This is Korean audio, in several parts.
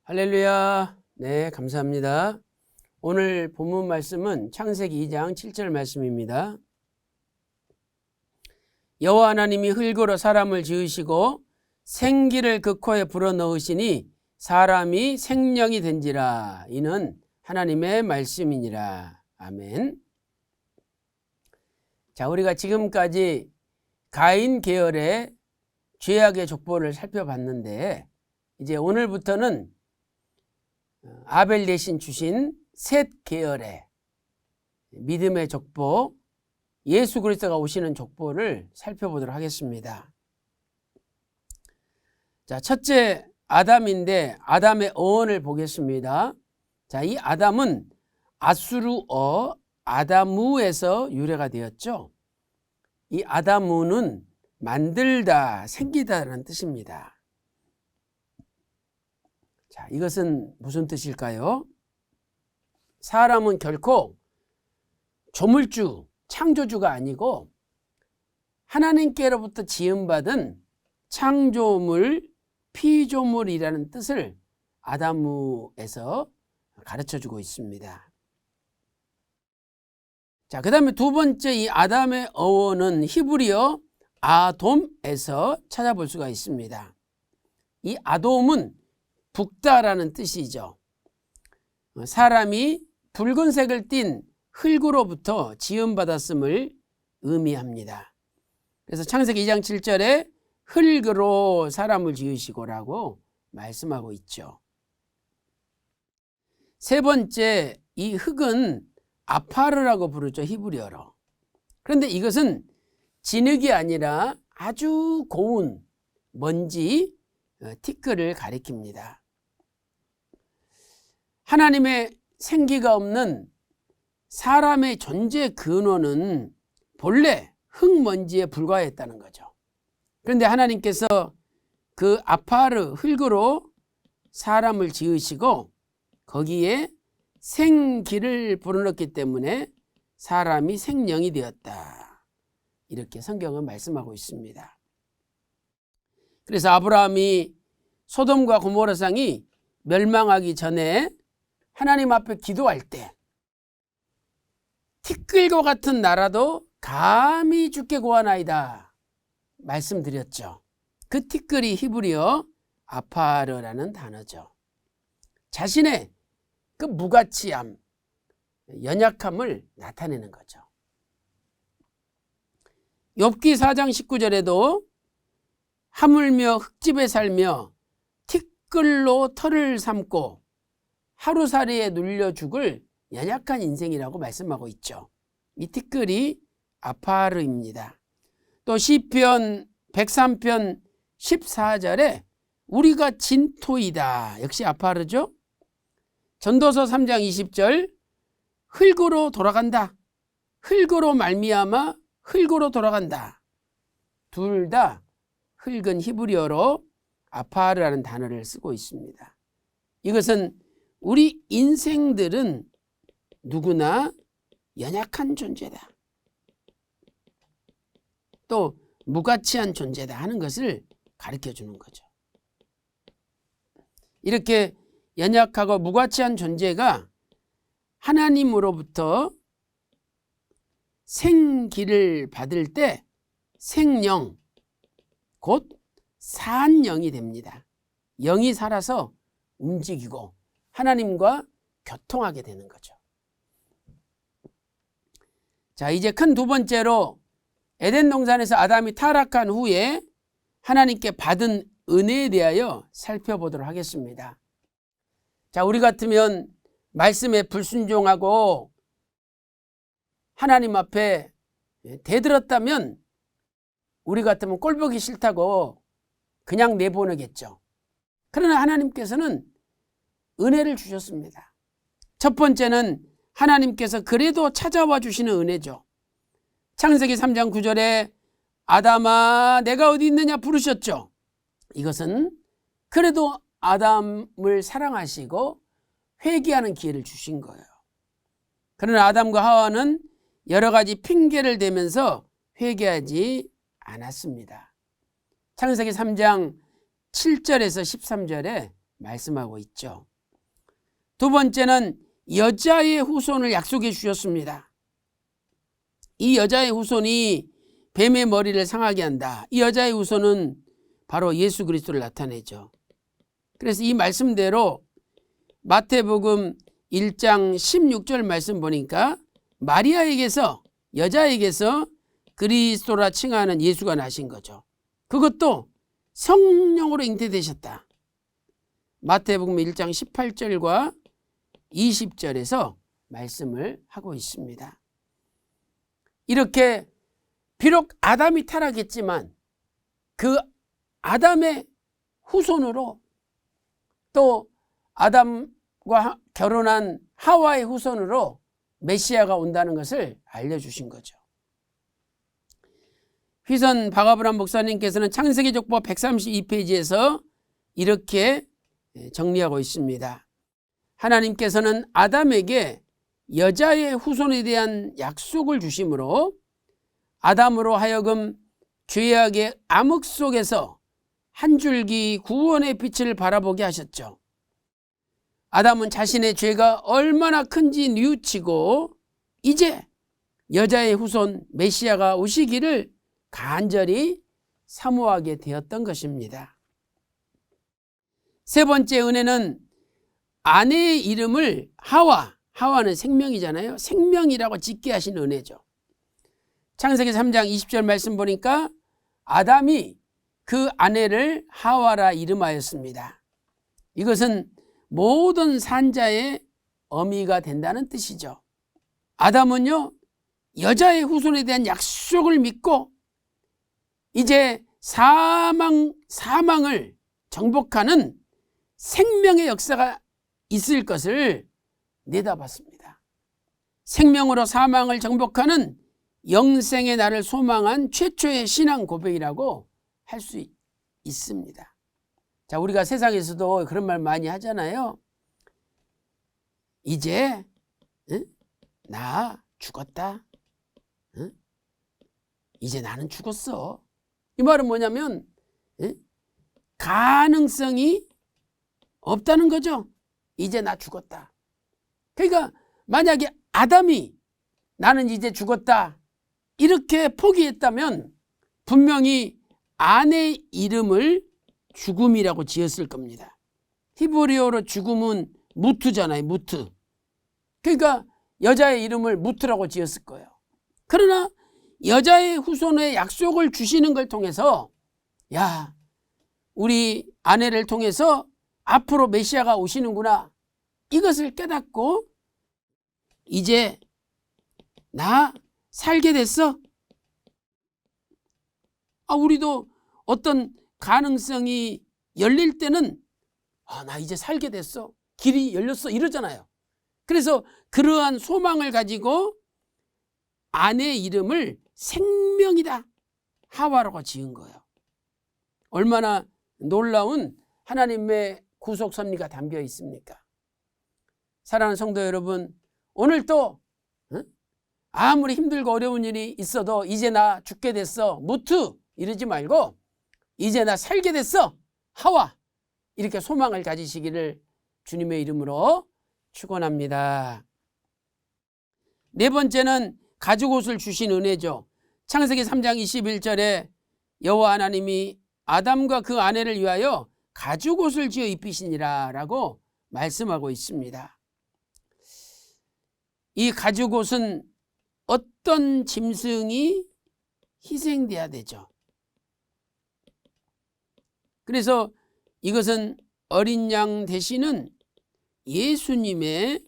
할렐루야. 네, 감사합니다. 오늘 본문 말씀은 창세기 2장 7절 말씀입니다. 여호와 하나님이 흙으로 사람을 지으시고 생기를 그 코에 불어넣으시니 사람이 생명이 된지라. 이는 하나님의 말씀이니라. 아멘. 자, 우리가 지금까지 가인 계열의 죄악의 족보를 살펴봤는데, 이제 오늘부터는 아벨 대신 주신 셋 계열의 믿음의 족보, 예수 그리스도가 오시는 족보를 살펴보도록 하겠습니다. 자, 첫째 아담인데 아담의 어원을 보겠습니다. 자, 이 아담은 아수르어 아다무에서 유래가 되었죠. 이 아다무는 만들다, 생기다라는 뜻입니다. 자, 이것은 무슨 뜻일까요? 사람은 결코 조물주, 창조주가 아니고 하나님께로부터 지음받은 창조물, 피조물이라는 뜻을 아다무에서 가르쳐주고 있습니다. 자, 그 다음에 두 번째 이 아담의 어원은 히브리어 아돔에서 찾아볼 수가 있습니다. 이 아돔은 붓다라는 뜻이죠. 사람이 붉은색을 띤 흙으로부터 지음받았음을 의미합니다. 그래서 창세기 2장 7절에 흙으로 사람을 지으시고라고 말씀하고 있죠. 세 번째, 이 흙은 아파르라고 부르죠, 히브리어로. 그런데 이것은 진흙이 아니라 아주 고운 먼지, 티끌을 가리킵니다. 하나님의 생기가 없는 사람의 존재 근원은 본래 흙먼지에 불과했다는 거죠. 그런데 하나님께서 그 아파르 흙으로 사람을 지으시고 거기에 생기를 불어넣기 때문에 사람이 생명이 되었다. 이렇게 성경은 말씀하고 있습니다. 그래서 아브라함이 소돔과 고모라 상이 멸망하기 전에 하나님 앞에 기도할 때 티끌과 같은 나라도 감히 주께 구하나이다 말씀드렸죠. 그 티끌이 히브리어 아파르라는 단어죠. 자신의 그 무가치함, 연약함을 나타내는 거죠. 욥기 4장 19절에도 하물며 흙집에 살며 티끌로 털을 삼고 하루살이에 눌려 죽을 연약한 인생이라고 말씀하고 있죠. 이 티끌이 아파르입니다. 또 시편 103편 14절에 우리가 진토이다. 역시 아파르죠. 전도서 3장 20절 흙으로 돌아간다. 흙으로 말미암아 흙으로 돌아간다. 둘 다 흙은 히브리어로 아파르라는 단어를 쓰고 있습니다. 이것은 우리 인생들은 누구나 연약한 존재다. 또 무가치한 존재다 하는 것을 가르쳐 주는 거죠. 이렇게 연약하고 무가치한 존재가 하나님으로부터 생기를 받을 때 생령, 곧 산 영이 됩니다. 영이 살아서 움직이고 하나님과 교통하게 되는 거죠. 자, 이제 큰 두 번째로 에덴 동산에서 아담이 타락한 후에 하나님께 받은 은혜에 대하여 살펴보도록 하겠습니다. 자, 우리 같으면 말씀에 불순종하고 하나님 앞에 대들었다면 우리 같으면 꼴보기 싫다고 그냥 내보내겠죠. 그러나 하나님께서는 은혜를 주셨습니다. 첫 번째는 하나님께서 그래도 찾아와 주시는 은혜죠. 창세기 3장 9절에 아담아 내가 어디 있느냐 부르셨죠. 이것은 그래도 아담을 사랑하시고 회개하는 기회를 주신 거예요. 그러나 아담과 하와는 여러 가지 핑계를 대면서 회개하지 않았습니다. 창세기 3장 7절에서 13절에 말씀하고 있죠. 두 번째는 여자의 후손을 약속해 주셨습니다. 이 여자의 후손이 뱀의 머리를 상하게 한다. 이 여자의 후손은 바로 예수 그리스도를 나타내죠. 그래서 이 말씀대로 마태복음 1장 16절 말씀 보니까 마리아에게서, 여자에게서 그리스도라 칭하는 예수가 나신 거죠. 그것도 성령으로 잉태되셨다. 마태복음 1장 18절과 20절에서 말씀을 하고 있습니다. 이렇게 비록 아담이 타락했지만 그 아담의 후손으로 또 아담과 결혼한 하와의 후손으로 메시아가 온다는 것을 알려주신 거죠. 휘선 박아브람 목사님께서는 창세기 족보 132페이지에서 이렇게 정리하고 있습니다. 하나님께서는 아담에게 여자의 후손에 대한 약속을 주심으로 아담으로 하여금 죄악의 암흑 속에서 한 줄기 구원의 빛을 바라보게 하셨죠. 아담은 자신의 죄가 얼마나 큰지 뉘우치고 이제 여자의 후손 메시아가 오시기를 간절히 사모하게 되었던 것입니다. 세 번째 은혜는 아내의 이름을 하와는 생명이잖아요. 생명이라고 짓게 하신 은혜죠. 창세기 3장 20절 말씀 보니까 아담이 그 아내를 하와라 이름하였습니다. 이것은 모든 산자의 어미가 된다는 뜻이죠. 아담은요, 여자의 후손에 대한 약속을 믿고 이제 사망을 정복하는 생명의 역사가 있을 것을 내다봤습니다. 생명으로 사망을 정복하는 영생의 날을 소망한 최초의 신앙 고백이라고 할 수 있습니다. 자, 우리가 세상에서도 그런 말 많이 하잖아요. 이제 나 죽었다. 이제 나는 죽었어. 이 말은 뭐냐면 가능성이 없다는 거죠. 이제 나 죽었다. 그러니까 만약에 아담이 나는 이제 죽었다 이렇게 포기했다면 분명히 아내의 이름을 죽음이라고 지었을 겁니다. 히브리어로 죽음은 무트잖아요. 무트. 그러니까 여자의 이름을 무트라고 지었을 거예요. 그러나 여자의 후손의 약속을 주시는 걸 통해서 야, 우리 아내를 통해서 앞으로 메시아가 오시는구나 이것을 깨닫고 이제 나 살게 됐어. 우리도 어떤 가능성이 열릴 때는 나 이제 살게 됐어. 길이 열렸어 이러잖아요. 그래서 그러한 소망을 가지고 아내의 이름을 생명이다 하와라고 지은 거예요. 얼마나 놀라운 하나님의 구속 섭리가 담겨 있습니까? 사랑하는 성도 여러분, 오늘 또 아무리 힘들고 어려운 일이 있어도 이제 나 죽게 됐어 무트 이러지 말고 이제 나 살게 됐어 하와 이렇게 소망을 가지시기를 주님의 이름으로 축원합니다. 네 번째는 가죽옷을 주신 은혜죠. 창세기 3장 21절에 여호와 하나님이 아담과 그 아내를 위하여 가죽옷을 지어 입히시니라 라고 말씀하고 있습니다. 이 가죽옷은 어떤 짐승이 희생돼야 되죠. 그래서 이것은 어린 양 되시는 예수님의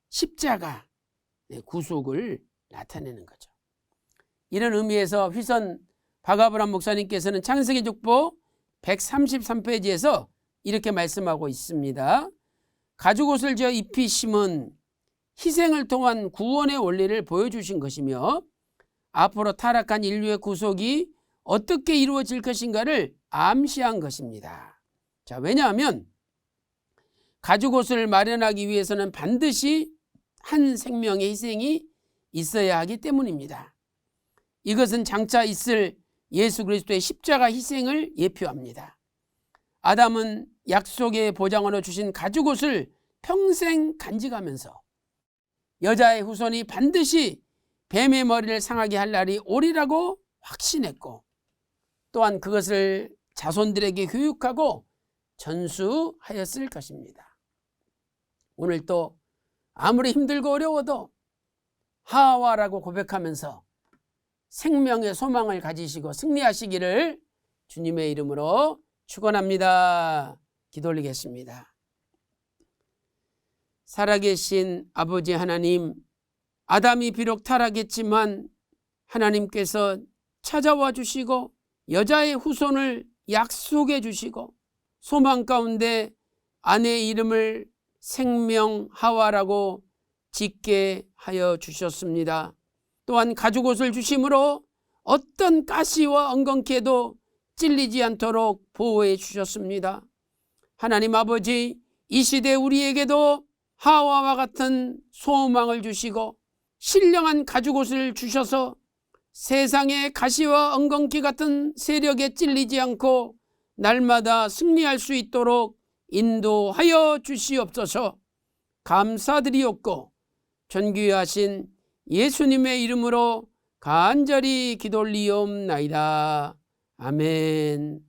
십자가 구속을 나타내는 거죠. 이런 의미에서 휘선 박아브람 목사님께서는 창세기 족보 133페이지에서 이렇게 말씀하고 있습니다. 가죽옷을 지어 입히심은 희생을 통한 구원의 원리를 보여주신 것이며 앞으로 타락한 인류의 구속이 어떻게 이루어질 것인가를 암시한 것입니다. 자, 왜냐하면 가죽옷을 마련하기 위해서는 반드시 한 생명의 희생이 있어야 하기 때문입니다. 이것은 장차 있을 예수 그리스도의 십자가 희생을 예표합니다. 아담은 약속의 보장으로 주신 가죽옷을 평생 간직하면서 여자의 후손이 반드시 뱀의 머리를 상하게 할 날이 오리라고 확신했고, 또한 그것을 자손들에게 교육하고 전수하였을 것입니다. 오늘 또 아무리 힘들고 어려워도 하와라고 고백하면서 생명의 소망을 가지시고 승리하시기를 주님의 이름으로 축원합니다. 기도 올리겠습니다. 살아계신 아버지 하나님, 아담이 비록 타락했지만 하나님께서 찾아와 주시고 여자의 후손을 약속해 주시고 소망 가운데 아내의 이름을 생명 하와라고 짓게 하여 주셨습니다. 또한 가죽옷을 주심으로 어떤 가시와 엉겅퀴에도 찔리지 않도록 보호해 주셨습니다. 하나님 아버지, 이 시대 우리에게도 하와와 같은 소망을 주시고 신령한 가죽옷을 주셔서 세상의 가시와 엉겅퀴 같은 세력에 찔리지 않고 날마다 승리할 수 있도록 인도하여 주시옵소서. 감사드리옵고 존귀하신 예수님의 이름으로 간절히 기도 올리옵나이다. 아멘.